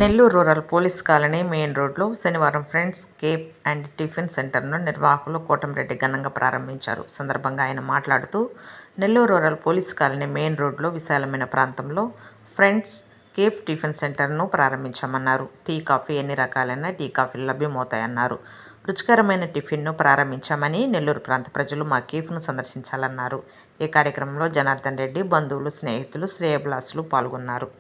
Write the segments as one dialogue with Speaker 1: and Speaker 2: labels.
Speaker 1: Nellore rural police colony main రోడ్లో శనివారం friends cafe and tiffin సెంటర్ను నిర్వాహకులు కోటంరెడ్డి ఘనంగా ప్రారంభించారు. సందర్భంగా ఆయన మాట్లాడుతూ, Nellore rural police colony main రోడ్లో విశాలమైన ప్రాంతంలో ఫ్రెండ్స్ కేఫ్ టిఫిన్ సెంటర్ను ప్రారంభించామన్నారు. టీ, కాఫీ ఎన్ని రకాలైన టీ, కాఫీలు లభ్యమవుతాయన్నారు. రుచికరమైన టిఫిన్ను ప్రారంభించామని, నెల్లూరు ప్రాంత ప్రజలు మా కేఫ్ను సందర్శించాలన్నారు. ఈ కార్యక్రమంలో జనార్దన్ రెడ్డి, బంధువులు, స్నేహితులు, శ్రేయోభిలాషులు పాల్గొన్నారు.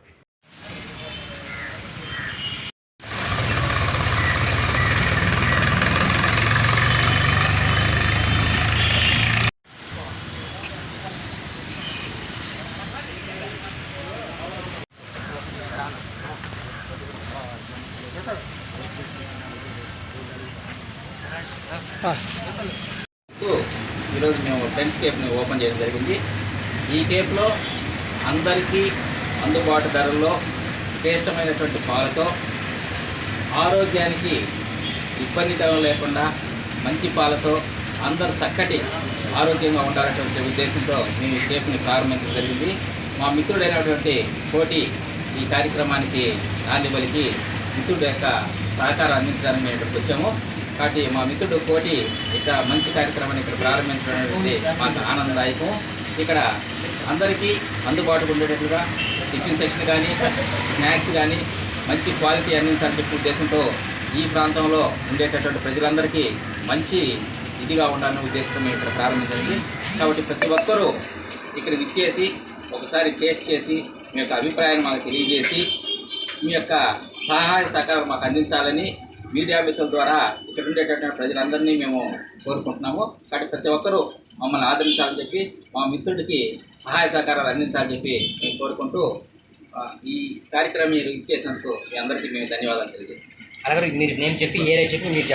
Speaker 2: ఈరోజు మేము ఫ్రెండ్స్ కేఫ్ని ఓపెన్ చేయడం జరిగింది. ఈ కేఫ్లో అందరికీ అందుబాటు ధరల్లో శ్రేష్టమైనటువంటి పాలతో ఆరోగ్యానికి ఇబ్బందికరం లేకుండా మంచి పాలతో అందరూ చక్కటి ఆరోగ్యంగా ఉండాలనేటువంటి ఉద్దేశంతో మేము ఈ కేఫ్ని ప్రారంభించడం జరిగింది. మా మిత్రుడైనటువంటి కోటి ఈ కార్యక్రమానికి నాంది పలికి మిత్రుడు యొక్క సహకారం అందించడానికి మేము ఇక్కడికి వచ్చాము. కాబట్టి మా మిత్రుడు కోటి ఇక్కడ మంచి కార్యక్రమాన్ని ఇక్కడ ప్రారంభించడం అనేది మాకు ఆనందదాయకం. ఇక్కడ అందరికీ అందుబాటులో ఉండేటట్లుగా టిఫిన్ సెక్షన్ కానీ స్నాక్స్ కానీ మంచి క్వాలిటీ అందించాలని చెప్పే ఉద్దేశంతో ఈ ప్రాంతంలో ఉండేటటువంటి ప్రజలందరికీ మంచి ఇదిగా ఉండాలనే ఉద్దేశంతో మేము ఇక్కడ ప్రారంభించింది. కాబట్టి ప్రతి ఒక్కరూ ఇక్కడికి ఇచ్చేసి ఒకసారి టేస్ట్ చేసి మీ యొక్క అభిప్రాయాన్ని మాకు తెలియజేసి మీ యొక్క సహాయ సహకారం మాకు అందించాలని మీడియా మిత్రుల ద్వారా ఇక్కడ ఉండేటటువంటి ప్రజలందరినీ మేము కోరుకుంటున్నాము. కాబట్టి ప్రతి ఒక్కరూ మమ్మల్ని ఆదరించాలని చెప్పి మా మిత్రుడికి సహాయ సహకారాలు అందించాలని చెప్పి మేము కోరుకుంటూ ఈ కార్యక్రమం మీరు ఇచ్చేసినందుకు మీ అందరికీ మేము ధన్యవాదాలు తెలియజేస్తాం.
Speaker 3: అలాగే నేను చెప్పి ఏరియా చెప్పి మీరు